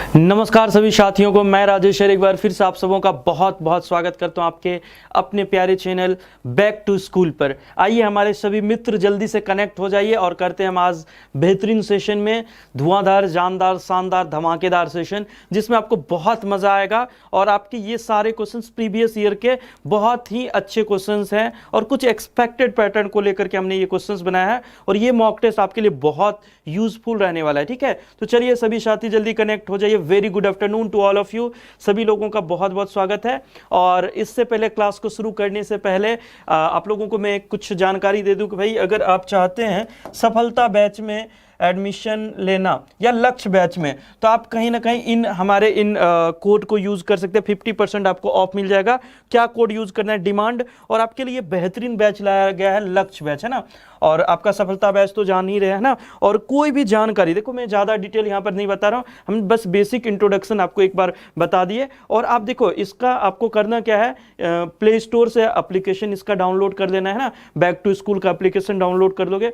नमस्कार सभी साथियों को, मैं राजेश एक बार फिर से आप सबों का बहुत बहुत स्वागत करता हूं आपके अपने प्यारे चैनल बैक टू स्कूल पर। आइए हमारे सभी मित्र जल्दी से कनेक्ट हो जाइए और करते हैं हम आज बेहतरीन सेशन में, धुआंधार, जानदार, शानदार, धमाकेदार सेशन जिसमें आपको बहुत मज़ा आएगा। और आपके ये सारे क्वेश्चंस प्रीवियस ईयर के बहुत ही अच्छे क्वेश्चंस हैं और कुछ एक्सपेक्टेड पैटर्न को लेकर के हमने ये क्वेश्चंस बनाया है और ये मॉक टेस्ट आपके लिए बहुत यूजफुल रहने वाला है। ठीक है, तो चलिए सभी साथी जल्दी कनेक्ट हो जाइए। Very good afternoon to all of you, सभी लोगों का बहुत बहुत स्वागत है। और इससे पहले, क्लास को शुरू करने से पहले आप लोगों को मैं कुछ जानकारी दे दूं कि भाई अगर आप चाहते हैं सफलता बैच में एडमिशन लेना या लक्ष्य बैच में, तो आप कहीं ना कहीं हमारे इन कोड को यूज़ कर सकते हैं। 50% आपको ऑफ मिल जाएगा। क्या कोड यूज़ करना है? डिमांड। और आपके लिए बेहतरीन बैच लाया गया है, लक्ष्य बैच, है ना। और आपका सफलता बैच तो जान ही रहे हैं ना। और कोई भी जानकारी, देखो मैं ज़्यादा डिटेल यहाँ पर नहीं बता रहा हूँ, हम बस बेसिक इंट्रोडक्शन आपको एक बार बता दिए। और आप देखो इसका आपको करना क्या है, प्ले स्टोर से एप्लीकेशन इसका डाउनलोड कर लेना है ना। बैक टू स्कूल का एप्लीकेशन डाउनलोड कर लोगे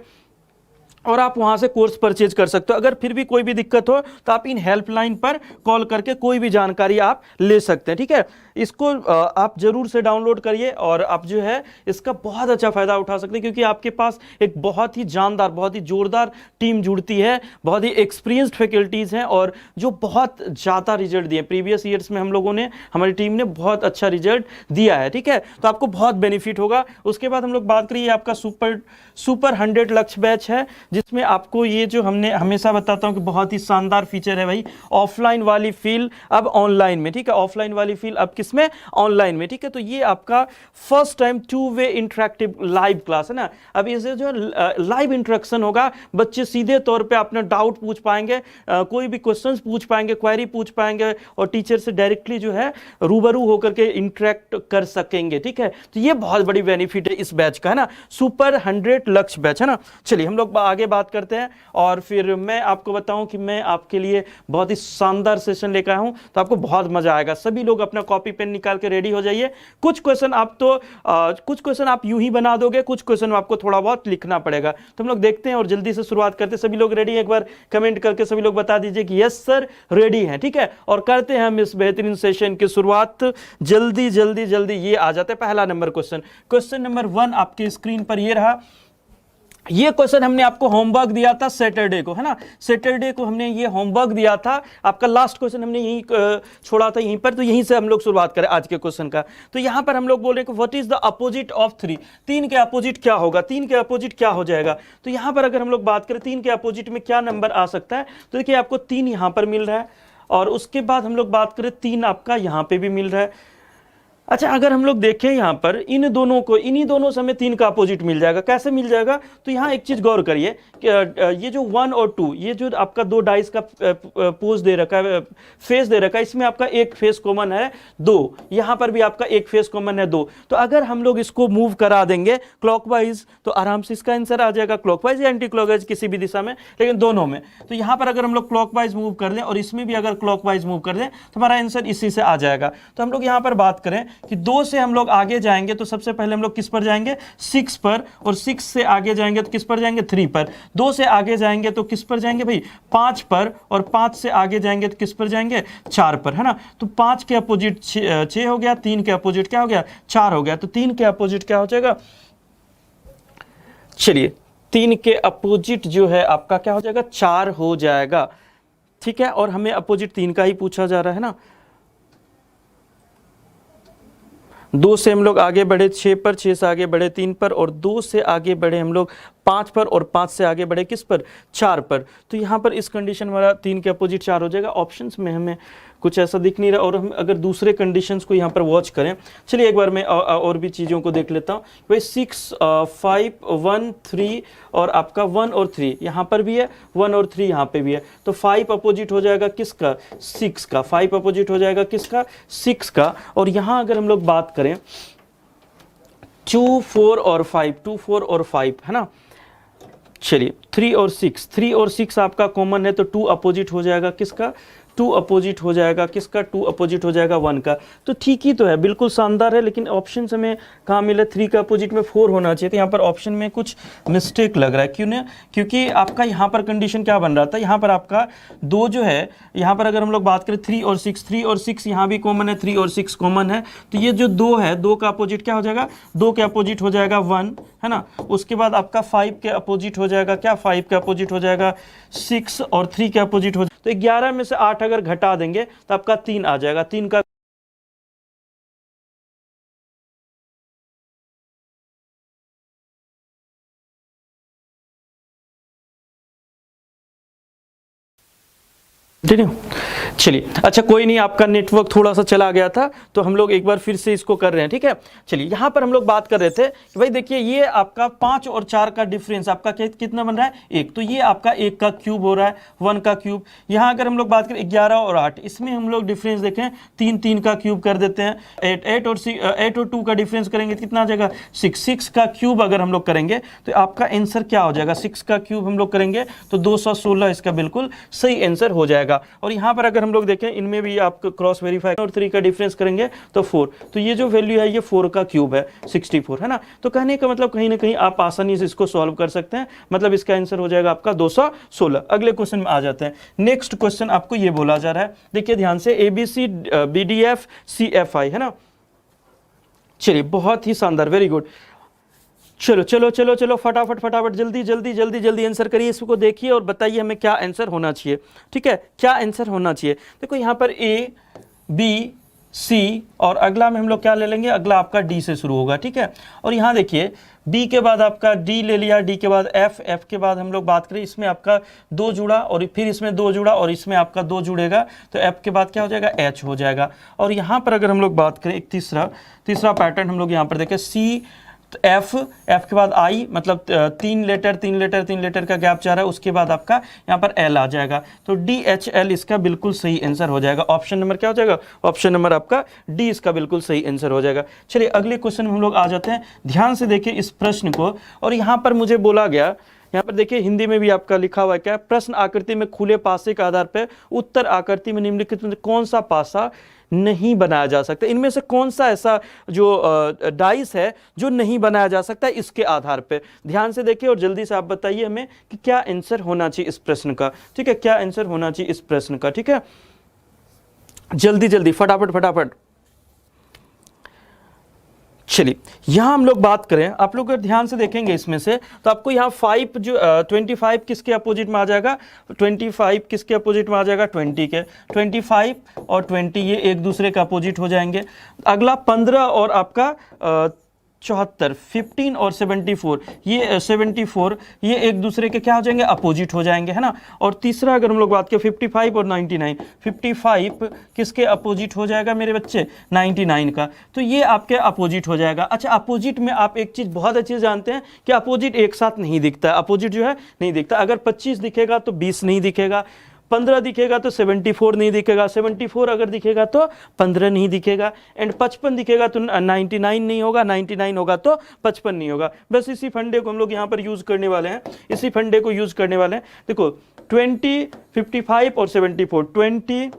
और आप वहां से कोर्स परचेज कर सकते हो। अगर फिर भी कोई भी दिक्कत हो तो आप इन हेल्पलाइन पर कॉल करके कोई भी जानकारी आप ले सकते हैं। ठीक है, इसको आप जरूर से डाउनलोड करिए और आप जो है इसका बहुत अच्छा फायदा उठा सकते हैं, क्योंकि आपके पास एक बहुत ही जानदार, बहुत ही जोरदार टीम जुड़ती है, बहुत ही एक्सपीरियंस्ड फैकल्टीज हैं और जो बहुत ज़्यादा रिजल्ट दिए। प्रीवियस ईयर्स में हम लोगों ने, हमारी टीम ने बहुत अच्छा रिजल्ट दिया है। ठीक है, तो आपको बहुत बेनिफिट होगा। उसके बाद हम लोग बात करिए, आपका सुपर 100 लक्ष्य बैच है, जिसमें आपको ये जो हमने हमेशा बताता हूं कि बहुत ही शानदार फीचर है भाई, ऑफलाइन वाली फील अब ऑनलाइन में। ठीक है, ऑफलाइन वाली फील अब किसमें? ऑनलाइन में। ठीक है, तो ये आपका फर्स्ट टाइम 2 वे इंटरेक्टिव लाइव क्लास है ना। अब इसे जो लाइव इंटरेक्शन होगा, बच्चे सीधे तौर पे अपना डाउट पूछ पाएंगे, कोई भी क्वेश्चंस पूछ पाएंगे, क्वेरी पूछ पाएंगे और टीचर से डायरेक्टली जो है रूबरू होकर के इंटरेक्ट कर सकेंगे। ठीक है, तो ये बहुत बड़ी बेनिफिट है इस बैच का, है ना। सुपर 100 लक्ष्य बैच, है ना। चलिए हम लोग आगे बात करते हैं और फिर मैं आपको बताऊं कि मैं आपके लिए बहुत ही शानदार सेशन लेकर आया हूं, तो आपको बहुत मजा आएगा। सभी लोग अपना कॉपी पेन निकाल के रेडी हो जाइए। कुछ क्वेश्चन आप यूं ही बना दोगे, कुछ क्वेश्चन आपको थोड़ा बहुत लिखना पड़ेगा। तो हम लोग देखते हैं और जल्दी से शुरुआत करते हैं। सभी लोग रेडी? एक बार कमेंट करके सभी लोग बता दीजिए कि यस सर रेडी हैं। ठीक है, और करते हैं हम इस बेहतरीन सेशन की शुरुआत। जल्दी जल्दी जल्दी ये आ जाते हैं। पहला नंबर क्वेश्चन नंबर 1 आपके स्क्रीन पर ये रहा। ये क्वेश्चन हमने आपको होमवर्क दिया था सैटरडे को, है ना। सैटरडे को हमने ये होमवर्क दिया था। आपका लास्ट क्वेश्चन हमने यहीं छोड़ा था, यहीं पर। तो यहीं से हम लोग शुरुआत करें आज के क्वेश्चन का। तो यहां पर हम लोग बोल रहे हैं कि what is the opposite of 3? 3 के अपोजिट क्या होगा? 3 के अपोजिट क्या हो जाएगा? तो यहां पर अगर हम लोग बात करें 3 के अपोजिट में क्या नंबर आ सकता है, तो देखिए आपको 3 यहां पर मिल रहा है और उसके बाद हम लोग बात करें 3 आपका यहां पर भी मिल रहा है। अच्छा, अगर हम लोग देखें यहां पर इन्हीं दोनों से हमें 3 का अपोजिट मिल जाएगा। कैसे मिल जाएगा? तो यहां एक चीज गौर करिए कि ये जो 1 और 2, ये जो आपका 2 डाइस का पोज दे रखा है, फेस दे रखा है, इसमें आपका एक फेस कॉमन है 2, यहां पर भी आपका एक फेस कॉमन है 2। तो अगर हम लोग इसको मूव करा देंगे क्लॉकवाइज तो आराम से इसका आंसर आ जाएगा, क्लॉकवाइज या एंटी क्लॉकवाइज, किसी भी दिशा में, लेकिन दोनों में। तो यहां पर अगर हम लोग क्लॉकवाइज मूव कर दें और इसमें भी अगर क्लॉकवाइज मूव कर दें तो हमारा आंसर इसी से आ जाएगा। तो हम लोग यहां पर बात करें कि 2 से हम लोग आगे जाएंगे तो सबसे पहले हम लोग किस पर जाएंगे? 6 पर। और 6 से आगे जाएंगे तो किस पर जाएंगे? 3 पर। 2 से आगे जाएंगे तो किस पर जाएंगे भाई? 5 पर। और 5 से आगे जाएंगे तो किस पर जाएंगे? 4 पर, है ना। तो 5 के अपोजिट 6 हो गया, 3 के अपोजिट क्या हो गया? 4 हो गया। तो 3 के अपोजिट क्या हो जाएगा? चलिए, 3 के अपोजिट जो है आपका क्या हो जाएगा? 4 हो जाएगा। ठीक है, और हमें अपोजिट 3 का ही पूछा जा रहा है ना। 2 से हम लोग आगे बढ़े 6 पर, 6 से आगे बढ़े 3 पर, और 2 से आगे बढ़े हम लोग 5 पर, और 5 से आगे बढ़े किस पर? 4 पर। तो यहाँ पर इस कंडीशन वाला 3 के अपोजिट 4 हो जाएगा। ऑप्शंस में हमें कुछ ऐसा दिख नहीं रहा। और हम अगर दूसरे कंडीशंस को यहाँ पर वॉच करें, चलिए एक बार मैं और भी चीज़ों को देख लेता हूँ भाई। 6, 5, 1, 3 और आपका 1 और 3 यहाँ पर भी है, 1 और 3 यहाँ पे भी है। तो 5 अपोजिट हो जाएगा किसका? 6 का। 5 अपोजिट हो जाएगा किसका? 6 का। और यहाँ अगर हम लोग बात करें 2, 4 और 5, 2, 4 और 5, है ना। चलिए 3 और 6 आपका कॉमन है तो 2 अपोजिट हो जाएगा किसका? 2 अपोजिट हो जाएगा, किसका 2 अपोजिट हो जाएगा 1 का। तो ठीक ही तो है, बिल्कुल शानदार है, लेकिन ऑप्शन हमें कहाँ मिला, 3 का अपोजिट में 4 होना चाहिए। तो यहाँ पर ऑप्शन में कुछ मिस्टेक लग रहा है, क्यों ना, क्योंकि आपका यहाँ पर कंडीशन क्या बन रहा था, यहाँ पर आपका 2 जो है, यहाँ पर अगर हम लोग बात करें 3 और 6 यहाँ भी कॉमन है, 3 और 6 कॉमन है, तो ये जो 2 है, 2 का अपोजिट क्या हो जाएगा, 2 के अपोजिट हो जाएगा 1, है ना। उसके बाद आपका 5 के अपोजिट हो जाएगा क्या, 5 के अपोजिट हो जाएगा 6 और 3 के अपोजिट हो जाएगा। तो 11 में से 8 अगर घटा देंगे तो आपका 3 आ जाएगा, 3 का ठीक है। चलिए, अच्छा कोई नहीं, आपका नेटवर्क थोड़ा सा चला गया था, तो हम लोग एक बार फिर से इसको कर रहे हैं, ठीक है। चलिए, यहाँ पर हम लोग बात कर रहे थे कि भाई देखिए, ये आपका 5 और 4 का डिफरेंस आपका कितना बन रहा है, 1, तो ये आपका 1 का क्यूब हो रहा है, 1 का क्यूब। यहाँ अगर हम लोग बात करें 11 और 8, इसमें हम लोग डिफरेंस देखें, 3 का क्यूब कर देते हैं, 8 और 2 का डिफरेंस करेंगे कितना आ जाएगा, 6 का क्यूब अगर हम लोग करेंगे तो आपका आंसर क्या हो जाएगा, 6 का क्यूब हम लोग करेंगे तो 216 इसका बिल्कुल सही आंसर हो जाएगा। और यहाँ पर अगर हम लोग देखें, इनमें भी आप क्रॉस वेरीफाई और 3 का डिफरेंस करेंगे तो 4, तो ये जो वैल्यू है ये 4 का क्यूब है, 64, है ना। तो कहने का मतलब कहीं ना कहीं आप आसानी से इसको सॉल्व कर सकते हैं, मतलब इसका आंसर हो जाएगा आपका 216। अगले क्वेश्चन में आ जाते हैं। नेक्स्ट क्वेश्चन आपको ये बोला जा रहा है, देखिए ध्यान से, ABC BDF CFI, है ना। चलिए, बहुत ही शानदार, वेरी गुड। चलो चलो चलो चलो, फटाफट फटाफट, जल्दी जल्दी जल्दी जल्दी आंसर करिए, इसको देखिए और बताइए हमें क्या आंसर होना चाहिए, ठीक है, क्या आंसर होना चाहिए। देखो यहाँ पर A B C और अगला में हम लोग क्या ले लेंगे, अगला आपका D से शुरू होगा, ठीक है। और यहाँ देखिए, B के बाद आपका D ले लिया, D के बाद F के बाद हम लोग बात करें, इसमें आपका 2 जुड़ा और फिर इसमें 2 जुड़ा और इसमें आपका 2 जुड़ेगा, तो F के बाद क्या हो जाएगा, H हो जाएगा। और यहाँ पर अगर हम लोग बात करें, एक तीसरा पैटर्न हम लोग यहाँ पर देखें, C F के बाद I, मतलब 3 लेटर का गैप जा रहा है, उसके बाद आपका यहाँ पर L आ जाएगा, तो DHL इसका बिल्कुल सही आंसर हो जाएगा। ऑप्शन नंबर क्या हो जाएगा, ऑप्शन नंबर आपका D इसका बिल्कुल सही आंसर हो जाएगा। चलिए, अगले क्वेश्चन में हम लोग आ जाते हैं। ध्यान से देखिए इस प्रश्न को, और यहाँ पर मुझे बोला गया, यहाँ पर देखिए हिंदी में भी आपका लिखा हुआ है क्या, प्रश्न आकृति में खुले पासे के आधार पर उत्तर आकृति में निम्नलिखित में कौन सा पासा नहीं बनाया जा सकता, इनमें से कौन सा ऐसा जो डाइस है जो नहीं बनाया जा सकता, इसके आधार पे ध्यान से देखिए और जल्दी से आप बताइए हमें कि क्या आंसर होना चाहिए इस प्रश्न का, ठीक है, क्या आंसर होना चाहिए इस प्रश्न का, ठीक है। जल्दी जल्दी, फटाफट फटाफट। चलिए, यहां हम लोग बात करें, आप लोग अगर ध्यान से देखेंगे इसमें से, तो आपको यहाँ 25 किसके अपोजिट में आ जाएगा, 25 किसके अपोजिट में आ जाएगा, 20 के, 25 और 20 ये एक दूसरे के अपोजिट हो जाएंगे। अगला 15 और आपका 74, 15 और 74 ये एक दूसरे के क्या हो जाएंगे, अपोजिट हो जाएंगे, है ना। और तीसरा अगर हम लोग बात करें 55 और 99, 55 किसके अपोजिट हो जाएगा मेरे बच्चे, 99 का, तो ये आपके अपोजिट हो जाएगा। अच्छा, अपोजिट में आप एक चीज बहुत अच्छी जानते हैं कि अपोजिट एक साथ नहीं दिखता है, अपोजिट जो है नहीं दिखता। अगर 25 दिखेगा तो 20 नहीं दिखेगा, 15 दिखेगा तो 74 नहीं दिखेगा, 74 अगर दिखेगा तो 15 नहीं दिखेगा, एंड 55 दिखेगा तो 99 नहीं होगा, 99 होगा तो 55 नहीं होगा। बस इसी फंडे को हम लोग यहाँ पर यूज करने वाले हैं, इसी फंडे को यूज करने वाले हैं। देखो 20, 55 और 74, 20,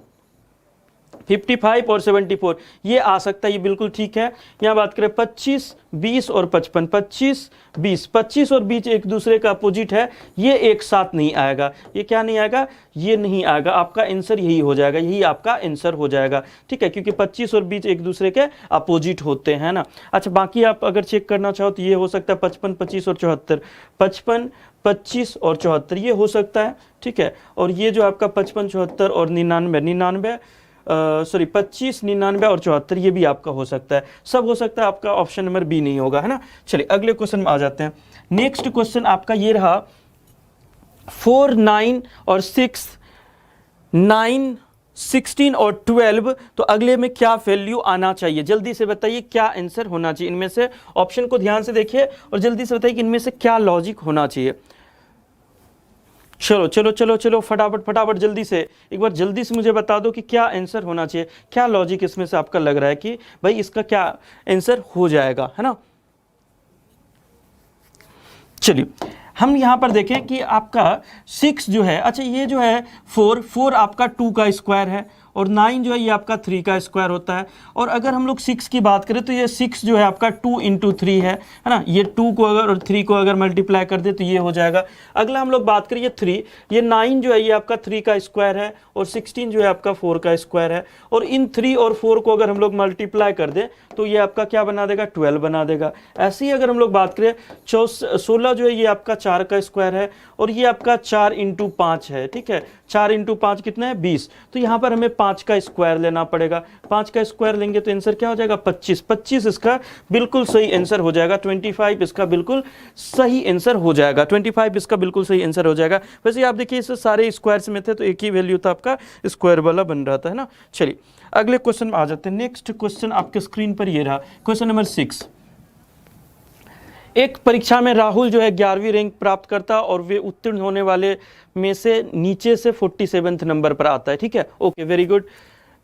55 और 74 ये आ सकता है, ये बिल्कुल ठीक है। यहाँ बात करें 25, 20 और 55, 25, 20, 25 और 20 एक दूसरे का अपोजिट है, ये एक साथ नहीं आएगा, ये क्या नहीं आएगा, ये नहीं आएगा। आपका आंसर यही हो जाएगा, यही आपका आंसर हो जाएगा, ठीक है, क्योंकि 25 और 20 एक दूसरे के अपोजिट होते हैं ना। अच्छा, बाकी आप अगर चेक करना चाहो तो ये हो सकता है 55, 25 और 74, 55, 25 और 74 ये हो सकता है, ठीक है। और ये जो आपका 55, 74 और 99, 25, 99 और 74 ये भी आपका हो सकता है, सब हो सकता है, आपका ऑप्शन नंबर बी नहीं होगा, है ना। चलिए, अगले क्वेश्चन में आ जाते हैं। नेक्स्ट क्वेश्चन आपका ये रहा, 4, 9 और 6, 9, 16 और 12, तो अगले में क्या वैल्यू आना चाहिए, जल्दी से बताइए क्या आंसर होना चाहिए इनमें से। ऑप्शन को ध्यान से देखिए और जल्दी से बताइए कि इनमें से क्या लॉजिक होना चाहिए। चलो चलो चलो चलो, फटाफट फटाफट, जल्दी से एक बार जल्दी से मुझे बता दो कि क्या आंसर होना चाहिए, क्या लॉजिक इसमें से आपका लग रहा है कि भाई इसका क्या आंसर हो जाएगा, है ना। चलिए, हम यहाँ पर देखें कि आपका 6 जो है, अच्छा ये जो है 4 आपका 2 का स्क्वायर है, और 9 जो है ये आपका 3 का स्क्वायर होता है। और अगर हम लोग 6 की बात करें तो ये 6 जो है आपका 2 इंटू 3 है ना, ये 2 को अगर और 3 को अगर मल्टीप्लाई कर दे तो ये हो जाएगा। अगला हम लोग बात करें ये 3, ये 9 जो है ये आपका 3 का स्क्वायर है, और 16 जो है आपका 4 का स्क्वायर है, और इन 3 और 4 को अगर हम लोग मल्टीप्लाई कर दें तो ये आपका क्या बना देगा, 12 बना देगा। ऐसे ही अगर हम लोग बात करें 16 जो है ये आपका 4 का स्क्वायर है, और ये आपका 4 इंटू 5 है, ठीक है, 4 इंटू 5 कितना है, 20। तो यहाँ पर हमें 5 का स्क्वायर लेना पड़ेगा, 5 का स्क्वायर लेंगे तो आंसर क्या हो जाएगा, 25। 25 इसका बिल्कुल सही आंसर हो जाएगा। 25 इसका बिल्कुल सही आंसर हो जाएगा। 25 इसका बिल्कुल सही आंसर हो जाएगा। वैसे आप देखिए इस सारे स्क्वायर्स में थे तो एक ही वैल्यू था आपका, स्क्वायर वाला बन रहा था, है ना। चलिए अगले क्वेश्चन में आ जाते हैं। नेक्स्ट क्वेश्चन आपके स्क्रीन पर ये रहा, क्वेश्चन नंबर 6। एक परीक्षा में राहुल जो है 11वीं रैंक प्राप्त करता और वे उत्तीर्ण होने वाले में से नीचे से 47वें नंबर पर आता है, ठीक है, ओके, वेरी गुड।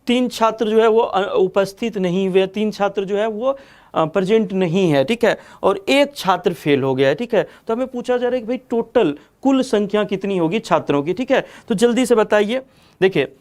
3 छात्र जो है वो उपस्थित नहीं हुए, 3 छात्र जो है वो प्रेजेंट नहीं है, ठीक है, और 1 छात्र फेल हो गया है, ठीक है। तो हमें पूछा जा रहा है कि भाई टोटल कुल संख्या कितनी होगी छात्रों की, ठीक है। तो जल्दी से बताइए। देखिए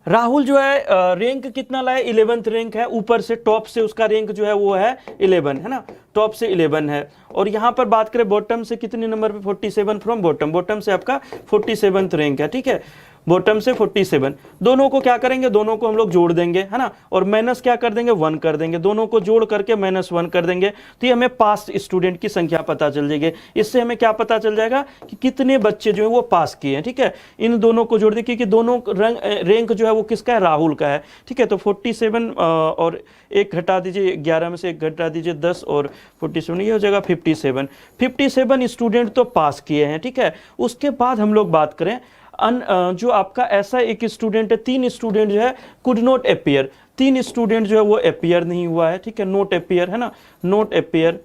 राहुल जो है रैंक कितना लाया, 11th रैंक है, ऊपर से टॉप से उसका रैंक जो है वो है 11, है ना, टॉप से 11 है। और यहाँ पर बात करें बॉटम से कितने नंबर पे, 47 फ्रॉम बॉटम, बॉटम से आपका 47th रैंक है, ठीक है, बॉटम से 47। दोनों को क्या करेंगे, दोनों को हम लोग जोड़ देंगे, है ना, और माइनस क्या कर देंगे, 1 कर देंगे, दोनों को जोड़ करके -1 कर देंगे, तो ये हमें पास स्टूडेंट की संख्या पता चल जाएगी। इससे हमें क्या पता चल जाएगा कि कितने बच्चे जो है वो पास किए हैं, ठीक है। इन दोनों को जोड़ दें क्योंकि दोनों रैंक जो है वो किसका है, राहुल का है, ठीक है। तो 47 और 1 घटा दीजिए, 11 में से 1 घटा दीजिए 10 और 47, ये हो जाएगा 57। 57 स्टूडेंट तो पास किए हैं, ठीक है। उसके बाद हम लोग बात करें जो आपका ऐसा एक स्टूडेंट है, 3 स्टूडेंट जो है कुड नॉट अपीयर, 3 स्टूडेंट जो है वो अपीयर नहीं हुआ है, ठीक है, नोट अपीयर, है ना, note appear,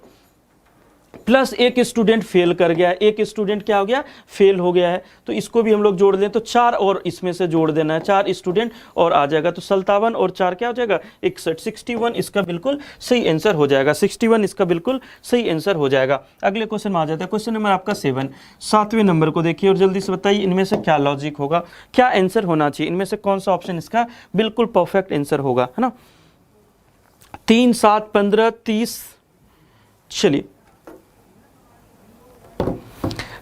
plus 1 student fail कर गया है, 1 स्टूडेंट क्या हो गया, फेल हो गया है। तो इसको भी हम लोग जोड़ दें तो 4 और इसमें से जोड़ देना है, 4 स्टूडेंट और आ जाएगा। तो 57 और 4 क्या हो जाएगा, 61, 61 इसका बिल्कुल सही आंसर हो जाएगा, 61 इसका बिल्कुल सही आंसर हो जाएगा। अगले क्वेश्चन में आ जाता है, क्वेश्चन नंबर आपका 7, 7वें नंबर को देखिए और जल्दी से बताइए इनमें से क्या लॉजिक होगा, क्या आंसर होना चाहिए, इनमें से कौन सा ऑप्शन इसका बिल्कुल परफेक्ट आंसर होगा, है ना। 3, 7, 15, 30।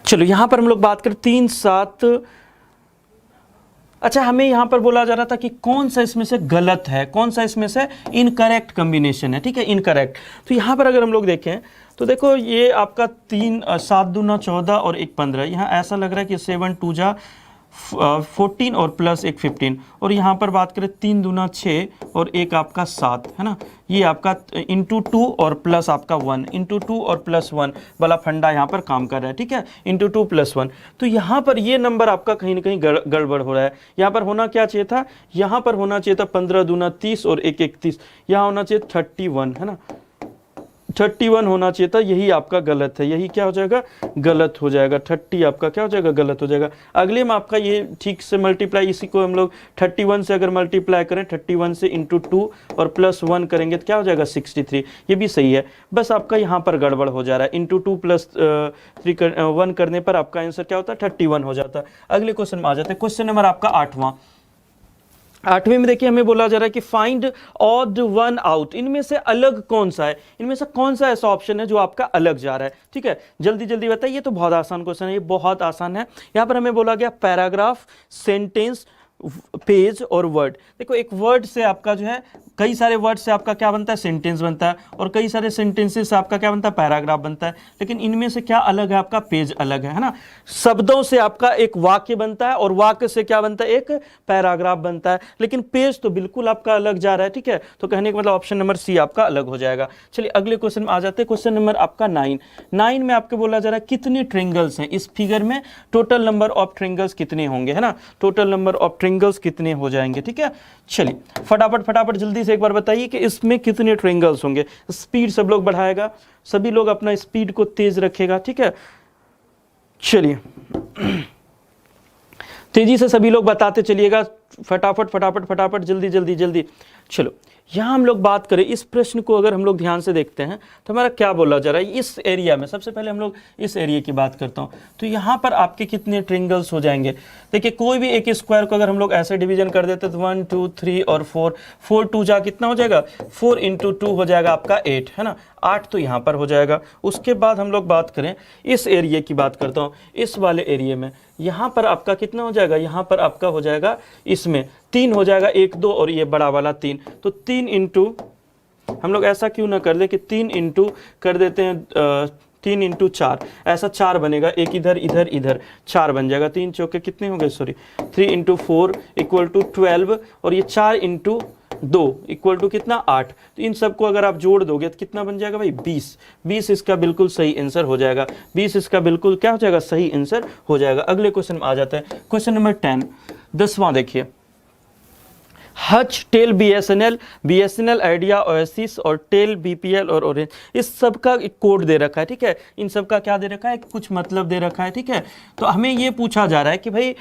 चलो यहां पर हम लोग बात करें 3, 7। अच्छा हमें यहां पर बोला जा रहा था कि कौन सा इसमें से गलत है, कौन सा इसमें से इनकरेक्ट कॉम्बिनेशन है, ठीक है, इनकरेक्ट। तो यहां पर अगर हम लोग देखें तो देखो ये आपका 3, 7 दूना 14 और 1 15, यहाँ ऐसा लग रहा है कि 7 2 जा 14 और प्लस 1 15, और यहाँ पर बात करें 3 दूना 6 और 1 आपका 7, है ना, ये आपका इंटू 2 और प्लस आपका 1, इंटू 2 और प्लस 1 वाला फंडा यहाँ पर काम कर रहा है, ठीक है, इंटू 2 प्लस 1। तो यहाँ पर ये नंबर आपका कहीं ना कहीं गड़बड़ हो रहा है। यहाँ पर होना क्या चाहिए था, यहाँ पर होना चाहिए था 15 दूना 30 और 1 31, यहाँ होना चाहिए 31, है ना, 31 होना चाहिए था, यही आपका गलत है, यही क्या हो जाएगा, गलत हो जाएगा, 30 आपका क्या हो जाएगा, गलत हो जाएगा। अगले में आपका ये ठीक से मल्टीप्लाई, इसी को हम लोग 31 से अगर मल्टीप्लाई करें, 31 से इंटू 2 और प्लस 1 करेंगे तो क्या हो जाएगा, 63, ये भी सही है। बस आपका यहाँ पर गड़बड़ हो जा रहा है, इंटू 2 प्लस 1 करने पर आपका आंसर क्या होता है, 31 हो जाता है। अगले क्वेश्चन में आ जाते हैं, क्वेश्चन नंबर आपका 8वां। 8वें में देखिए हमें बोला जा रहा है कि फाइंड ऑड वन आउट, इनमें से अलग कौन सा है, इनमें से कौन सा ऐसा ऑप्शन है जो आपका अलग जा रहा है, ठीक है, जल्दी जल्दी बताइए। ये तो बहुत आसान क्वेश्चन है, ये बहुत आसान है। यहां पर हमें बोला गया पैराग्राफ, सेंटेंस, पेज और वर्ड। देखो एक वर्ड से आपका जो है, कई सारे वर्ड से आपका क्या बनता है, सेंटेंस बनता है, और कई सारे सेंटेंसेस से आपका क्या बनता है, पैराग्राफ बनता है। लेकिन इनमें से क्या अलग है, आपका पेज अलग है ना। शब्दों से आपका एक वाक्य बनता है और वाक्य से क्या बनता है, एक पैराग्राफ बनता है, लेकिन पेज तो बिल्कुल आपका अलग जा रहा है, ठीक है। तो कहने का मतलब ऑप्शन नंबर सी आपका अलग हो जाएगा। चलिए अगले क्वेश्चन में आ जाते हैं, क्वेश्चन नंबर आपका 9 में आपको बोला जा रहा है कितने ट्रायंगल्स हैं इस फिगर में, टोटल नंबर ऑफ ट्रायंगल्स कितने होंगे, है ना, टोटल नंबर ऑफ ट्रायंगल्स कितने हो जाएंगे, ठीक है। चलिए फटाफट जल्दी से एक बार बताइए कि इसमें कितने ट्रायंगल्स होंगे। स्पीड सब लोग बढ़ाएगा, सभी लोग अपना स्पीड को तेज रखेगा, ठीक है। चलिए तेजी से सभी लोग बताते चलिएगा, फटाफट फटाफट फटाफट जल्दी जल्दी जल्दी। चलो यहाँ हम लोग बात करें इस प्रश्न को, अगर हम लोग ध्यान से देखते हैं तो हमारा क्या बोला जा रहा है इस एरिया में। सबसे पहले हम लोग इस एरिया की बात करता हूँ, तो यहाँ पर आपके कितने ट्रिंगल्स हो जाएंगे। देखिए कोई भी एक स्क्वायर को अगर हम लोग ऐसे डिवीजन कर देते तो 1 2 3 और 4, 4 2 जा कितना हो जाएगा, 4 × 2 हो जाएगा आपका 8, है ना, 8 तो यहाँ पर हो जाएगा। उसके बाद हम लोग बात करें इस एरिया की, बात करता हूँ इस वाले एरिया में, यहाँ पर आपका कितना हो जाएगा, यहाँ पर आपका हो जाएगा इसमें 3 हो जाएगा, 1 2 और ये बड़ा वाला 3, तो 3 इंटू, हम लोग ऐसा क्यों ना कर दे कि 3 इंटू कर देते हैं 3 इंटू 4, ऐसा 4 बनेगा, एक इधर इधर इधर 4 बन जाएगा, 3 चौके कितने हो गए, सॉरी 3 इंटू 4 इक्वल टू 12, और ये 4 इंटू 2 इक्वल टू कितना 8। तो इन सबको अगर आप जोड़ दोगे तो कितना बन जाएगा भाई 20, 20 इसका बिल्कुल सही आंसर हो जाएगा, 20 इसका बिल्कुल क्या हो जाएगा, सही आंसर हो जाएगा। अगले क्वेश्चन में आ जाता है, क्वेश्चन नंबर 10, 10वां देखिए, हच, टेल, बीएसएनएल, आइडिया, ओएसिस और टेल, बीपीएल और ऑरेंज, इस सब का एक कोड दे रखा है, ठीक है, इन सब का क्या दे रखा है, कुछ मतलब दे रखा है, ठीक है। तो हमें ये पूछा जा रहा है कि भाई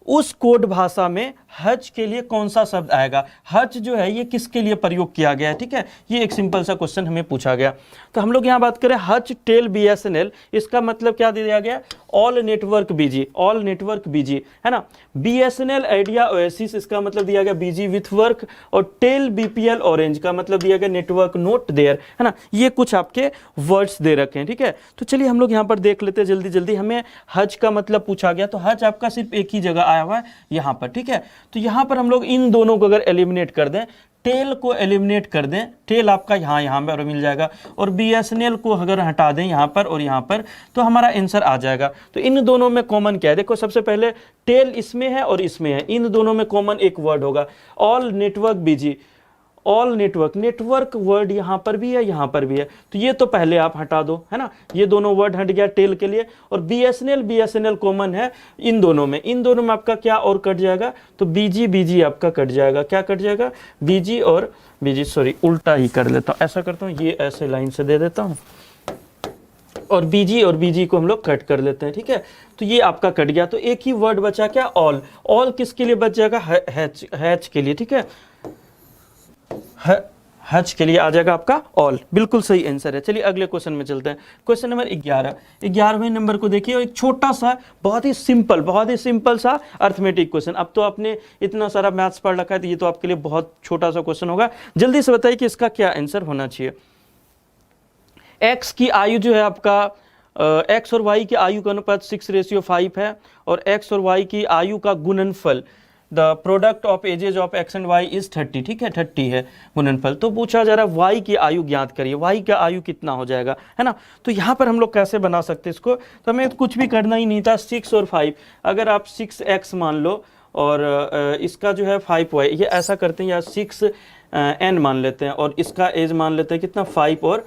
उस कोड भाषा में हज के लिए कौन सा शब्द आएगा, हज जो है ये किसके लिए प्रयोग किया गया है, ठीक है, ये एक सिंपल सा क्वेश्चन हमें पूछा गया। तो हम लोग यहाँ बात करें हज, टेल, बीएसएनएल, इसका मतलब क्या दे दिया गया, ऑल नेटवर्क बीजी, ऑल नेटवर्क बीजी, है ना। बीएसएनएल, आइडिया, ओएसिस, इसका मतलब दिया गया बीजी विथ वर्क, और टेल, बीपीएल, ऑरेंज का मतलब दिया गया नेटवर्क नोट देयर, है ना। ये कुछ आपके वर्ड्स दे रखे हैं, ठीक है। तो चलिए हम लोग यहाँ पर देख लेते हैं जल्दी जल्दी। हमें हज का मतलब पूछा गया, तो हज आपका सिर्फ एक ही जगह आया हुआ है यहाँ पर, ठीक है। तो यहाँ पर हम लोग इन दोनों को अगर एलिमिनेट कर दें, टेल को एलिमिनेट कर दें, टेल आपका यहाँ पर मिल जाएगा, और बीएसएनएल को अगर हटा दें यहाँ पर और यहाँ पर, तो हमारा आंसर आ जाएगा। तो इन दोनों में कॉमन क्या है, देखो सबसे पहले टेल इसमें है और इसमें है, इन दोनों में कॉमन एक वर्ड होगा, ऑल नेटवर्क बीजी, ऑल नेटवर्क, नेटवर्क वर्ड यहाँ पर भी है यहाँ पर भी है, तो ये तो पहले आप हटा दो, है ना, ये दोनों वर्ड हट गया टेल के लिए। और बीएसएनएल कॉमन है इन दोनों में, इन दोनों में आपका क्या और कट जाएगा, तो बीजी आपका कट जाएगा, क्या कट जाएगा, बीजी और बीजी, सॉरी उल्टा ही कर लेता हूँ, ऐसा करता हूँ, ये ऐसे लाइन से दे देता हूँ, और बीजी को हम लोग कट कर लेते हैं, ठीक है। तो ये आपका कट गया, तो एक ही वर्ड बचा क्या, ऑल, ऑल किसके लिए बच जाएगा, हैच के लिए, ठीक है, हज के लिए आ जाएगा आपका ऑल, बिल्कुल सही आंसर है। चलिए अगले क्वेश्चन में चलते हैं, क्वेश्चन नंबर 11, 11वें नंबर को देखिए, एक छोटा सा बहुत ही सिंपल सा अर्थमेटिक क्वेश्चन। अब तो आपने इतना सारा मैथ्स पढ़ रखा है तो ये तो आपके लिए बहुत छोटा सा क्वेश्चन होगा, जल्दी से बताइए कि इसका क्या आंसर होना चाहिए। एक्स की आयु जो है आपका, एक्स और वाई की आयु का अनुपात 6:5 है, और एक्स और वाई की आयु का गुणनफल, the product of ages of X and Y is 30, ठीक है, 30 है गुणनफल। तो पूछा जा रहा है वाई की आयु ज्ञात करिए, वाई का आयु कितना हो जाएगा, है ना। तो यहाँ पर हम लोग कैसे बना सकते हैं इसको, तो हमें कुछ भी करना ही नहीं था, 6 और 5, अगर आप 6x मान लो और इसका जो है 5y, ये ऐसा करते हैं, या 6n मान लेते हैं, और इसका एज मान लेते हैं कितना, 5 और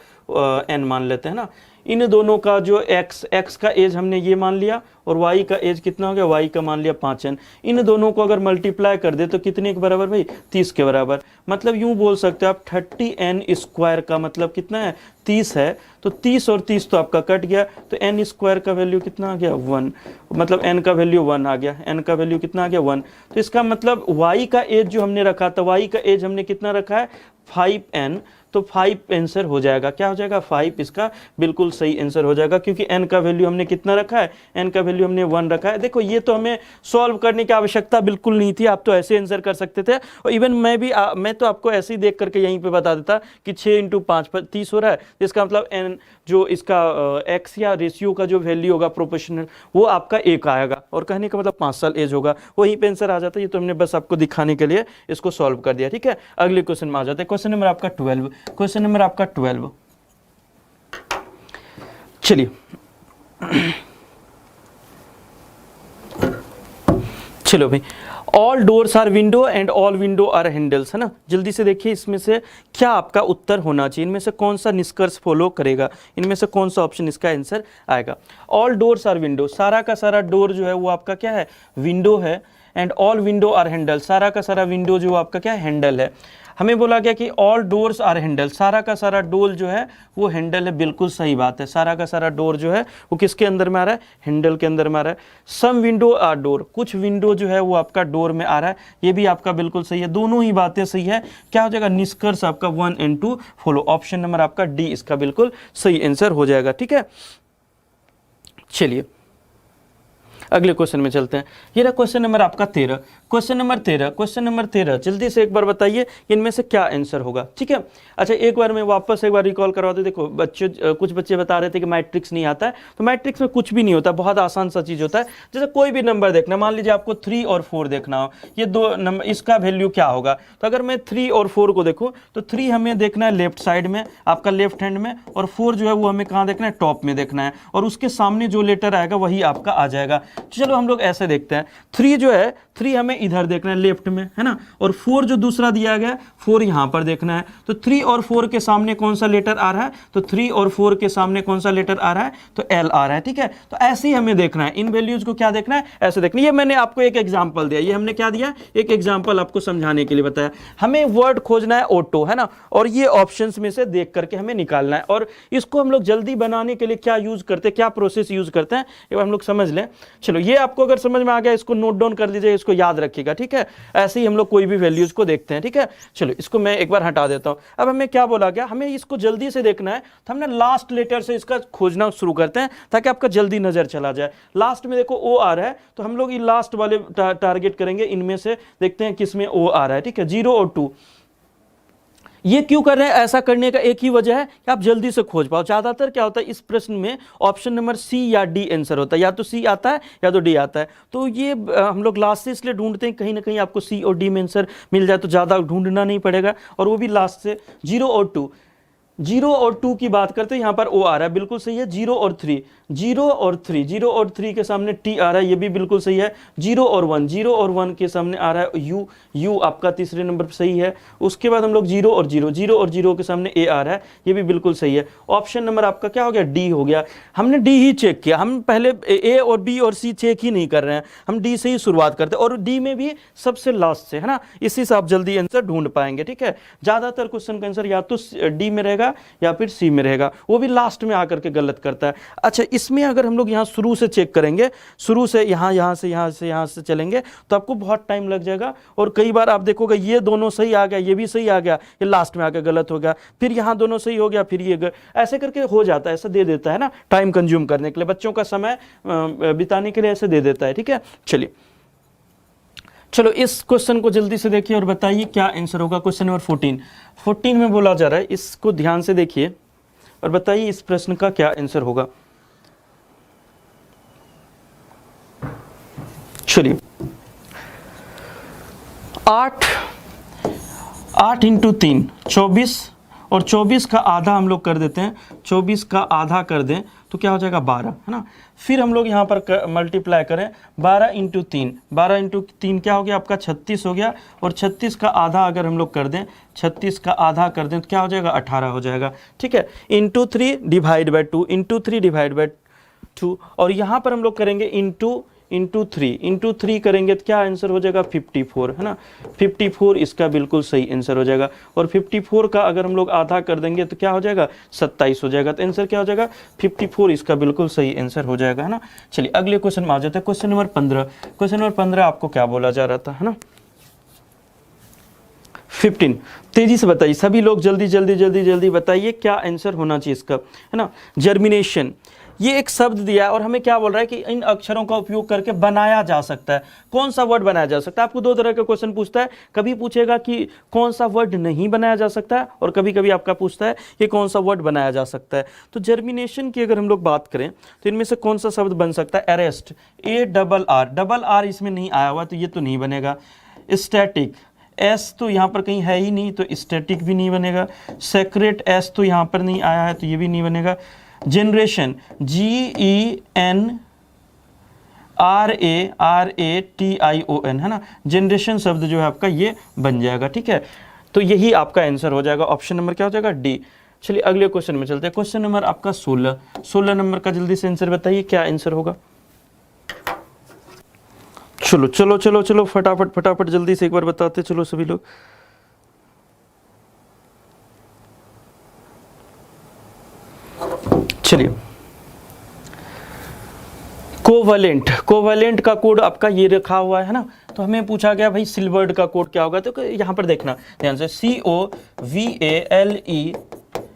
n मान लेते हैं ना। इन दोनों का जो x का एज हमने ये मान लिया, और y का एज कितना हो गया, y का मान लिया 5n। इन दोनों को अगर मल्टीप्लाई कर दे तो कितने के बराबर भाई, 30 के बराबर। मतलब यूं बोल सकते हो आप 30n² का मतलब कितना है, 30 है। तो 30 और 30 तो आपका कट गया, तो n² का वैल्यू कितना आ गया, 1, मतलब n का वैल्यू 1 आ गया, n का वैल्यू कितना आ गया, 1। तो इसका मतलब y का एज जो हमने रखा था, y का एज हमने कितना रखा है, 5n, तो 5 आंसर हो जाएगा, क्या हो जाएगा, 5 इसका बिल्कुल सही आंसर हो जाएगा, क्योंकि n का वैल्यू हमने कितना रखा है, n का वैल्यू हमने 1 रखा है। देखो ये तो हमें सॉल्व करने की आवश्यकता बिल्कुल नहीं थी, आप तो ऐसे आंसर कर सकते थे, और इवन मैं तो आपको ऐसे ही देख करके यहीं पे बता देता कि 6 × 5 30 हो रहा है, इसका मतलब n जो इसका x या रेशियो का जो वैल्यू होगा प्रोपोर्शनल, वो आपका 1 आएगा, और कहने का मतलब 5 साल एज होगा, वहीं पे आंसर आ जाता है। ये तो हमने बस आपको दिखाने के लिए इसको सॉल्व कर दिया, ठीक है। अगले क्वेश्चन में आ जाते हैं, क्वेश्चन नंबर आपका 12, क्वेश्चन नंबर आपका 12, चलिए चलो भाई, all doors are window and all window are handles, है ना। जल्दी से देखिए इसमें से क्या आपका उत्तर होना चाहिए, इनमें से कौन सा निष्कर्ष फॉलो करेगा, इनमें से कौन सा ऑप्शन इसका आंसर आएगा। ऑल डोर्स आर विंडो, सारा का सारा डोर जो है वो आपका क्या है, विंडो है, and all window are handle, सारा का सारा विंडो जो आपका क्या है, हैंडल है। हमें बोला गया कि ऑल डोर्स आर हैंडल, सारा का सारा डोर जो है वो हैंडल है, बिल्कुल सही बात है। सारा का सारा डोर जो है वो किसके अंदर में आ रहा है, हैंडल के अंदर में आ रहा है। सम विंडो आर डोर, कुछ विंडो जो है वो आपका डोर में आ रहा है, ये भी आपका बिल्कुल सही है। दोनों ही बातें सही है। क्या हो जाएगा, निष्कर्ष आपका 1 एंड 2 फॉलो। ऑप्शन नंबर आपका डी इसका बिल्कुल सही आंसर हो जाएगा। ठीक है, चलिए अगले क्वेश्चन में चलते हैं। ये रहा क्वेश्चन नंबर आपका 13। क्वेश्चन नंबर 13 जल्दी से एक बार बताइए इनमें से क्या आंसर होगा। ठीक है, अच्छा एक बार मैं वापस एक बार रिकॉल करवा दूं। देखो बच्चे, कुछ बच्चे बता रहे थे कि मैट्रिक्स नहीं आता है, तो मैट्रिक्स में कुछ भी नहीं होता, बहुत आसान सा चीज होता है। जैसे कोई भी नंबर देखना, मान लीजिए आपको 3 और 4 देखना हो, ये दो नंबर, इसका वैल्यू क्या होगा। तो अगर मैं 3 और 4 को देखूं तो 3 हमें देखना है लेफ्ट साइड में, आपका लेफ्ट हैंड में, और 4 जो है वो हमें कहाँ देखना है, टॉप में देखना है, और उसके सामने जो लेटर आएगा वही आपका आ जाएगा। चलो हम लोग ऐसे देखते हैं, 3 जो है, 3 हमें इधर देखना है लेफ्ट में, है ना, और 4 जो दूसरा दिया गया है 4 यहां पर देखना है। तो 3 और 4 के सामने कौन सा लेटर आ रहा है, तो 3 और 4 के सामने कौन सा लेटर आ रहा है, तो एल आ रहा है। ठीक है, तो ऐसे ही हमें देखना है, इन वैल्यूज को क्या देखना है, ऐसे देखना है। ये मैंने आपको एक एग्जांपल दिया, ये हमने क्या दिया, एक एग्जांपल आपको समझाने के लिए बताया। हमें वर्ड खोजना है ऑटो, है ना, और ये ऑप्शंस में से देख करके हमें निकालना है। और इसको हम लोग जल्दी बनाने के लिए क्या यूज करते हैं, क्या प्रोसेस यूज करते हैं, ये हम लोग समझ लें। चलो ये आपको अगर समझ में आ गया, इसको नोट डाउन कर लीजिए, इसको याद रखिएगा। ठीक है, ऐसे ही हम लोग कोई भी वैल्यूज को देखते हैं। ठीक है, चलो इसको मैं एक बार हटा देता हूं। अब हमें क्या बोला गया, हमें इसको जल्दी से देखना है, तो हमने लास्ट लेटर से इसका खोजना शुरू करते हैं ताकि आपका जल्दी नजर चला जाए। लास्ट में देखो ओ आ रहा है, तो हम लोग ये लास्ट वाले टारगेट करेंगे, इनमें से देखते हैं किसमें ओ आ रहा है। ठीक है, 0 और 2 ये क्यों कर रहे हैं, ऐसा करने का एक ही वजह है कि आप जल्दी से खोज पाओ। ज्यादातर क्या होता है इस प्रश्न में, ऑप्शन नंबर सी या डी आंसर होता है, या तो सी आता है या तो डी आता है। तो ये हम लोग लास्ट से इसलिए ढूंढते हैं, कहीं ना कहीं आपको सी और डी में आंसर मिल जाए तो ज्यादा ढूंढना नहीं पड़ेगा, और वो भी लास्ट से। 0 और 2, 0 और 2 की बात करते हैं, यहां पर ओ आ रहा है, बिल्कुल सही है। 0 और 3, 0 और 3, 0 और 3 के सामने टी आ रहा है, ये भी बिल्कुल सही है। 0 और 1, 0 और 1 के सामने आ रहा है यू, यू आपका तीसरे नंबर पर सही है। उसके बाद हम लोग 0 और 0, 0 और 0 के सामने ए आ रहा है, ये भी बिल्कुल सही है। ऑप्शन नंबर आपका क्या हो गया, डी हो गया। हमने डी ही चेक किया, हम पहले ए और बी और सी चेक ही नहीं कर रहे हैं, हम डी से ही शुरुआत करते हैं, और डी में भी सबसे लास्ट से, है ना, इसी से आप जल्दी आंसर ढूंढ पाएंगे। ठीक है, ज्यादातर क्वेश्चन का आंसर या तो डी में रहेगा या फिर सी में रहेगा, वो भी लास्ट में आकर के गलत करता है। अच्छा, इसमें अगर हम लोग यहाँ शुरू से चेक करेंगे, शुरू से यहाँ से चलेंगे तो आपको बहुत टाइम लग जाएगा, और कई बार आप देखोगे ये दोनों सही आ गया, ये भी सही आ गया, ये लास्ट में आकर गलत हो गया, फिर यहाँ दोनों सही हो गया, फिर ये ऐसे करके हो जाता है, ऐसा दे देता है ना, टाइम कंज्यूम करने के लिए, बच्चों का समय बिताने के लिए ऐसे दे देता है। ठीक है, चलिए चलो इस क्वेश्चन को जल्दी से देखिए और बताइए क्या आंसर होगा। क्वेश्चन नंबर 14 में बोला जा रहा है, इसको ध्यान से देखिए और बताइए इस प्रश्न का क्या आंसर होगा। चलिए 8 इंटू 3 24, और 24 का आधा हम लोग कर देते हैं, 24 का आधा कर दें तो क्या हो जाएगा 12, है ना। फिर हम लोग यहाँ पर मल्टीप्लाई करें, 12 इंटू 3, 12 इंटू 3 क्या हो गया आपका 36 हो गया, और 36 का आधा अगर हम लोग कर दें, 36 का आधा कर दें तो क्या हो जाएगा 18 हो जाएगा। ठीक है, into 3 divide by 2, into 3 divide by 2, और यहाँ पर हम लोग करेंगे इंटू 3 करेंगे तो क्या आंसर हो जाएगा 54, है ना, 54 इसका बिल्कुल सही आंसर हो जाएगा। और 54 का अगर हम लोग आधा कर देंगे तो क्या हो जाएगा 27 हो जाएगा, तो आंसर क्या हो जाएगा 54, इसका बिल्कुल सही आंसर हो जाएगा, है ना। चलिए अगले क्वेश्चन में आ जाते हैं। क्वेश्चन नंबर 15, क्वेश्चन नंबर 15 आपको क्या बोला जा रहा था, है ना। 15 तेजी से बताइए, सभी लोग जल्दी बताइए क्या आंसर होना चाहिए इसका, है ना। जर्मिनेशन, ये एक शब्द दिया है और हमें क्या बोल रहा है कि इन अक्षरों का उपयोग करके बनाया जा सकता है। कौन सा वर्ड बनाया जा सकता है, आपको दो तरह के क्वेश्चन पूछता है, कभी पूछेगा कि कौन सा वर्ड नहीं बनाया जा सकता है, और कभी कभी आपका पूछता है कि कौन सा वर्ड बनाया जा सकता है। तो जर्मिनेशन की अगर हम लोग बात करें तो इनमें से कौन सा शब्द बन सकता है, अरेस्ट, डबल आर इसमें नहीं आया हुआ तो ये तो नहीं बनेगा। स्टैटिक, एस तो यहाँ पर कहीं है ही नहीं तो स्टैटिक भी नहीं बनेगा। सेक्रेट, एस तो यहाँ पर नहीं आया है तो ये भी नहीं बनेगा। जनरेशन, GENRATION, है ना, जनरेशन शब्द जो है आपका ये बन जाएगा। ठीक है, तो यही आपका आंसर हो जाएगा, ऑप्शन नंबर क्या हो जाएगा डी। चलिए अगले क्वेश्चन में चलते हैं। क्वेश्चन नंबर आपका 16 नंबर का जल्दी से आंसर बताइए क्या आंसर होगा। चलो चलो चलो चलो फटाफट फटाफट जल्दी से एक बार बताते चलो सभी लोग। चलिए, कोवैलेंट, कोवैलेंट का कोड आपका ये रखा हुआ है ना, तो हमें पूछा गया भाई सिल्वर्ड का कोड क्या होगा, तो यहां पर देखना ध्यान से,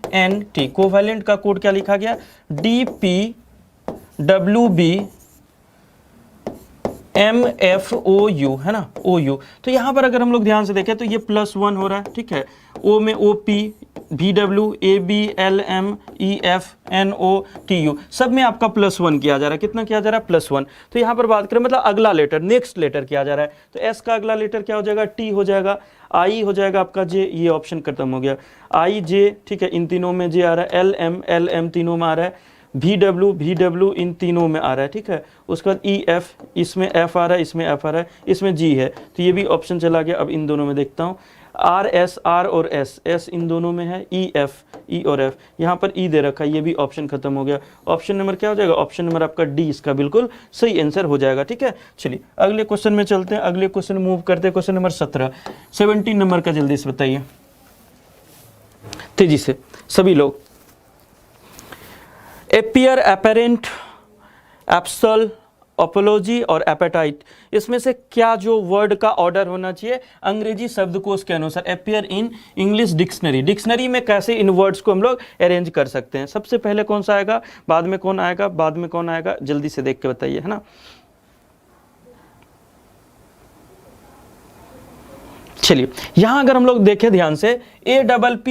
COVALENT, कोवैलेंट का कोड क्या लिखा गया, DPWBMFOU है ना, OU। तो यहां पर अगर हम लोग ध्यान से देखें तो ये +1 हो रहा है, ठीक है, O में OP, VW, AB, LM, EF, NOTU सब में आपका +1 किया जा रहा है। कितना किया जा रहा है, +1। तो यहाँ पर बात करें मतलब अगला लेटर, नेक्स्ट लेटर किया जा रहा है, तो S का अगला लेटर क्या हो जाएगा, T हो जाएगा, I हो जाएगा आपका J, ये ऑप्शन खत्म हो गया, I J, ठीक है, इन तीनों में J आ रहा है, LM तीनों में आ रहा है, VW इन तीनों में आ रहा है, ठीक है। उसके बाद EF, इसमें F आ रहा है, इसमें F आ रहा है, इसमें G है, तो ये भी ऑप्शन चला गया। अब इन दोनों में देखता हूँ, R और S इन दोनों में है, E और F, यहाँ पर E दे रखा है, ये भी ऑप्शन खत्म हो गया। ऑप्शन नंबर क्या हो जाएगा, ऑप्शन नंबर आपका D इसका बिल्कुल सही आंसर हो जाएगा, ठीक है। चलिए अगले क्वेश्चन में चलते हैं, अगले क्वेश्चन मूव करते हैं, क्वेश्चन नंबर 17 नंबर का जल्दी से बताइए तेजी से सभी लोग। एपियर, एपेरेंट, एप्सल, अपोलॉजी और एपेटाइट, इसमें से क्या जो वर्ड का ऑर्डर होना चाहिए अंग्रेजी शब्दकोश के अनुसार, appear in English dictionary, dictionary में कैसे इन वर्ड्स को हम लोग अरेंज कर सकते हैं। सबसे पहले कौन सा आएगा, बाद में कौन आएगा, बाद में कौन आएगा, जल्दी से देख के बताइए, है ना। चलिए यहां अगर हम लोग देखें ध्यान से, APP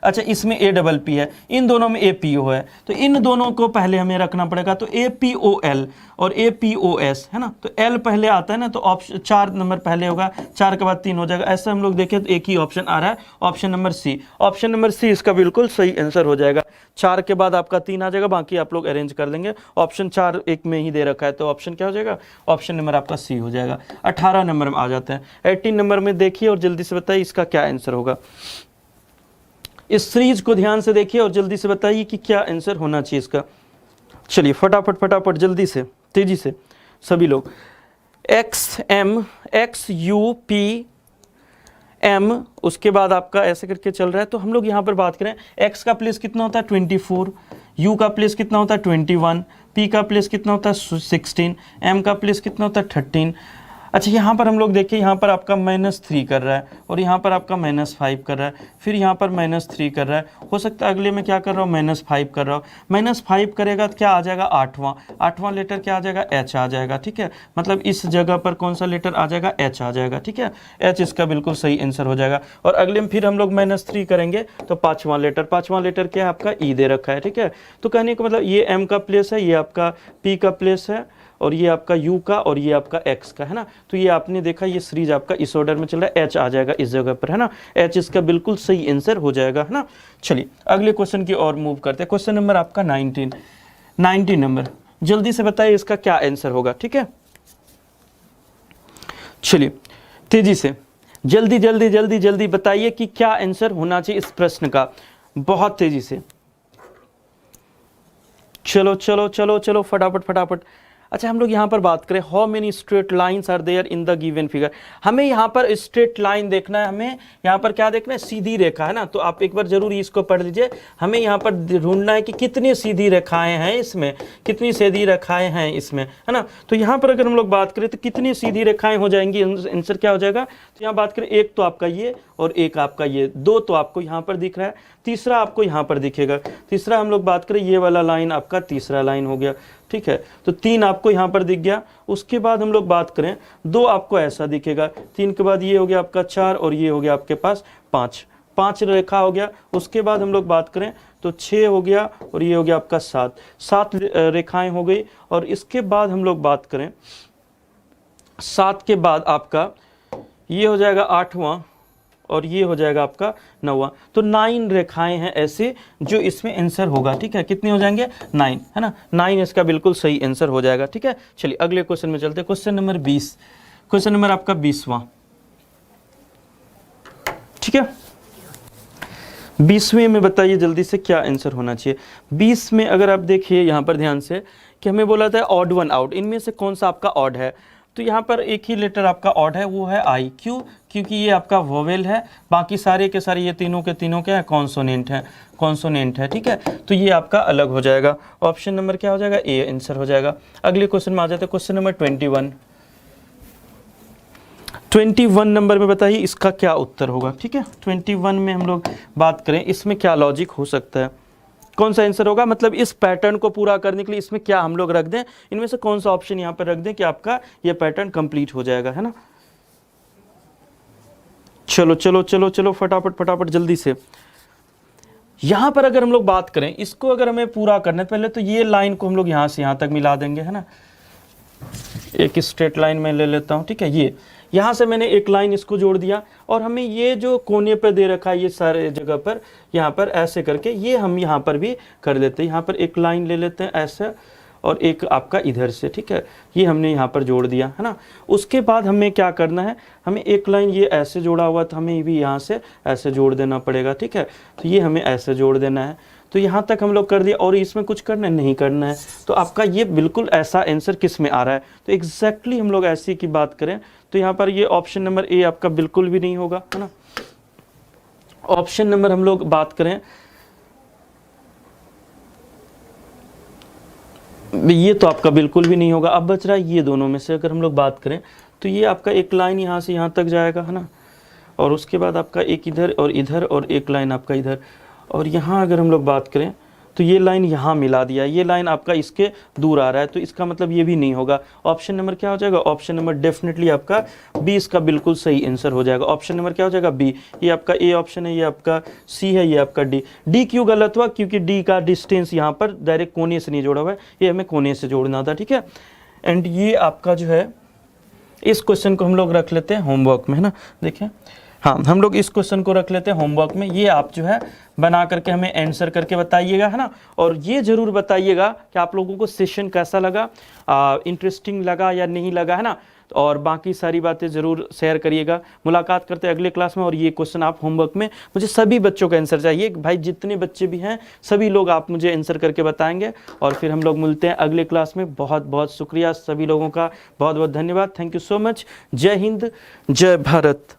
अच्छा इसमें APP है, इन दोनों में APO है, तो इन दोनों को पहले हमें रखना पड़ेगा, तो APOL और APOS है ना, तो L पहले आता है ना, तो ऑप्शन 4 नंबर पहले होगा, 4 के बाद 3 हो जाएगा, ऐसा हम लोग देखें तो एक ही ऑप्शन आ रहा है, option number C। Option number C इसका बिल्कुल सही आंसर हो जाएगा। 4 के बाद आपका 3 आ जाएगा, बाकी आप लोग अरेंज कर लेंगे। ऑप्शन 4 एक में ही दे रखा है, तो ऑप्शन क्या हो जाएगा, ऑप्शन नंबर आपका C हो जाएगा। 18 नंबर में आ जाते हैं, 18 नंबर में देखिए और जल्दी से बताइए इसका क्या आंसर होगा। इस सीरीज को ध्यान से देखिए और जल्दी से बताइए कि क्या आंसर होना चाहिए इसका। चलिए फटाफट फटाफट जल्दी से तेजी से सभी लोग। XM, उसके बाद आपका ऐसे करके चल रहा है, तो हम लोग यहाँ पर बात करें, X का प्लेस कितना होता है 24, U का प्लेस कितना होता है 21, P का प्लेस कितना होता है 16, M का प्लेस कितना होता है 13। अच्छा यहाँ पर हम लोग देखिए, यहाँ पर आपका -3 कर रहा है और यहाँ पर आपका -5 कर रहा है, फिर यहाँ पर -3 कर रहा है, हो सकता है अगले में क्या कर रहा हूँ, -5 कर रहा हूँ। -5 करेगा तो क्या आ जाएगा, 8वां लेटर क्या आ जाएगा, H आ जाएगा, ठीक है। मतलब इस जगह पर कौन सा लेटर आ जाएगा, H आ जाएगा, ठीक है। H इसका बिल्कुल सही आंसर हो जाएगा। और अगले में फिर हम लोग -3 करेंगे तो 5वां लेटर क्या है आपका, E दे रखा है, ठीक है। तो कहने का मतलब ये M का प्लेस है, ये आपका P का प्लेस है, और ये आपका U का, और ये आपका X का, है ना। तो ये आपने देखा, ये सीरीज आपका इस ऑर्डर में चल रहा है, H आ जाएगा इस जगह पर, है ना। H इसका बिल्कुल सही आंसर हो जाएगा, है ना। चलिए अगले क्वेश्चन की ओर मूव करते हैं, क्वेश्चन नंबर आपका 19 नंबर, जल्दी से बताइए इसका क्या आंसर होगा, ठीक है। चलिए तेजी से जल्दी जल्दी जल्दी जल्दी बताइए कि क्या आंसर होना चाहिए इस प्रश्न का, बहुत तेजी से, चलो चलो चलो चलो फटाफट फटाफट। अच्छा हम लोग यहाँ पर बात करें, how many straight lines are there in the given figure. हमें यहाँ पर स्ट्रेट लाइन देखना है, हमें यहाँ पर क्या देखना है, सीधी रेखा, है ना। तो आप एक बार जरूर इसको पढ़ लीजिए। हमें यहाँ पर ढूंढना है कि कितनी सीधी रेखाएं हैं इसमें, कितनी सीधी रेखाएं हैं इसमें, है ना। तो यहाँ पर अगर हम लोग बात करें तो कितनी सीधी रेखाएं हो जाएंगी, आंसर क्या हो जाएगा। तो यहाँ बात करें, एक तो आपका ये और एक आपका ये, दो तो आपको यहाँ पर दिख रहा है, तीसरा आपको यहाँ पर दिखेगा। तीसरा हम लोग बात करें, ये वाला लाइन आपका तीसरा लाइन हो गया, ठीक है। तो 3 आपको यहाँ पर दिख गया। उसके बाद हम लोग बात करें, 2 आपको ऐसा दिखेगा, 3 के बाद ये हो गया आपका 4 और ये हो गया आपके पास 5 रेखा हो गया। उसके बाद हम लोग बात करें तो 6 हो गया और ये हो गया आपका 7 रेखाएं हो गई। और इसके बाद हम लोग बात करें, 7 के बाद आपका ये हो जाएगा 8वां और ये हो जाएगा आपका 9वां। तो 9 रेखाएं हैं ऐसे जो इसमें आंसर होगा, ठीक है। कितने हो जाएंगे, 9, है ना। 9 इसका बिल्कुल सही आंसर हो जाएगा, ठीक है। चलिए अगले क्वेश्चन में चलते हैं, क्वेश्चन नंबर 20, क्वेश्चन नंबर आपका 20वां, ठीक है। 20वें में बताइए जल्दी से क्या आंसर होना चाहिए। 20 में अगर आप देखिए यहाँ पर ध्यान से कि हमें बोला था ऑड वन आउट, इनमें से कौन सा आपका ऑड है, तो यहाँ पर एक ही लेटर आपका ऑड है, वो है आई। क्यों? क्योंकि ये आपका वोवेल है, बाकी सारे के सारे ये तीनों के तीनों क्या है, कॉन्सोनेंट है, कॉन्सोनेंट है, ठीक है। तो ये आपका अलग हो जाएगा, ऑप्शन नंबर क्या हो जाएगा, ए आंसर हो जाएगा। अगले क्वेश्चन में आ जाते हैं, क्वेश्चन नंबर 21 नंबर में बताइए इसका क्या उत्तर होगा, ठीक है। 21 में हम लोग बात करें इसमें क्या लॉजिक हो सकता है, कौन सा आंसर होगा, मतलब इस पैटर्न को पूरा करने के लिए इसमें क्या हम लोग रख दें, इनमें से कौन सा ऑप्शन यहाँ पर रख दें कि आपका ये पैटर्न कंप्लीट हो जाएगा, है ना। चलो चलो चलो चलो फटाफट फटाफट जल्दी से। यहां पर अगर हम लोग बात करें इसको, अगर हमें पूरा करना है पहले तो ये लाइन को हम लोग यहां से यहां तक मिला देंगे, है ना। एक स्ट्रेट लाइन में ले लेता हूं, ठीक है। ये यहां से मैंने एक लाइन इसको जोड़ दिया, और हमें ये जो कोने पर दे रखा है ये सारे जगह पर, यहाँ पर ऐसे करके ये हम यहाँ पर भी कर लेते हैं। यहाँ पर एक लाइन ले लेते हैं ऐसे, और एक आपका इधर से, ठीक है। ये हमने यहाँ पर जोड़ दिया, है ना। उसके बाद हमें क्या करना है, हमें एक लाइन ये ऐसे जोड़ा हुआ था, हमें भी यहाँ से ऐसे जोड़ देना पड़ेगा, ठीक है। तो ये हमें ऐसे जोड़ देना है, तो यहाँ तक हम लोग कर दिया, और इसमें कुछ करना नहीं करना है। तो आपका ये बिल्कुल ऐसा आंसर किस में आ रहा है, तो एग्जैक्टली हम लोग ऐसी की बात करें तो यहाँ पर ये ऑप्शन नंबर ए आपका बिल्कुल भी नहीं होगा, है ना। ऑप्शन नंबर हम लोग बात करें, ये तो आपका बिल्कुल भी नहीं होगा। अब बच रहा है ये दोनों में से अगर हम लोग बात करें तो ये आपका एक लाइन यहाँ से यहाँ तक जाएगा, है ना, और उसके बाद आपका एक इधर और एक लाइन आपका इधर, और यहाँ अगर हम लोग बात करें तो ये लाइन यहाँ मिला दिया, ये लाइन आपका इसके दूर आ रहा है, तो इसका मतलब ये भी नहीं होगा। ऑप्शन नंबर क्या हो जाएगा, ऑप्शन नंबर डेफिनेटली आपका बी इसका बिल्कुल सही आंसर हो जाएगा। ऑप्शन नंबर क्या हो जाएगा, बी। ये आपका ए ऑप्शन है, ये आपका सी है, ये आपका डी। डी क्यों गलत हुआ, क्योंकि डी का डिस्टेंस यहाँ पर डायरेक्ट कोने से नहीं जोड़ा हुआ है, ये हमें कोने से जोड़ना था, ठीक है। एंड ये आपका जो है, इस क्वेश्चन को हम लोग रख लेते हैं होमवर्क में, है ना। देखिए हाँ, हम लोग इस क्वेश्चन को रख लेते हैं होमवर्क में। ये आप जो है बना करके हमें आंसर करके बताइएगा, है ना। और ये जरूर बताइएगा कि आप लोगों को सेशन कैसा लगा, इंटरेस्टिंग लगा या नहीं लगा, है ना। और बाकी सारी बातें ज़रूर शेयर करिएगा। मुलाकात करते हैं अगले क्लास में, और ये क्वेश्चन आप होमवर्क में मुझे सभी बच्चों का आंसर चाहिए भाई, जितने बच्चे भी हैं सभी लोग आप मुझे आंसर करके बताएंगे, और फिर हम लोग मिलते हैं अगले क्लास में। बहुत बहुत शुक्रिया सभी लोगों का, बहुत बहुत धन्यवाद, थैंक यू सो मच। जय हिंद, जय भारत।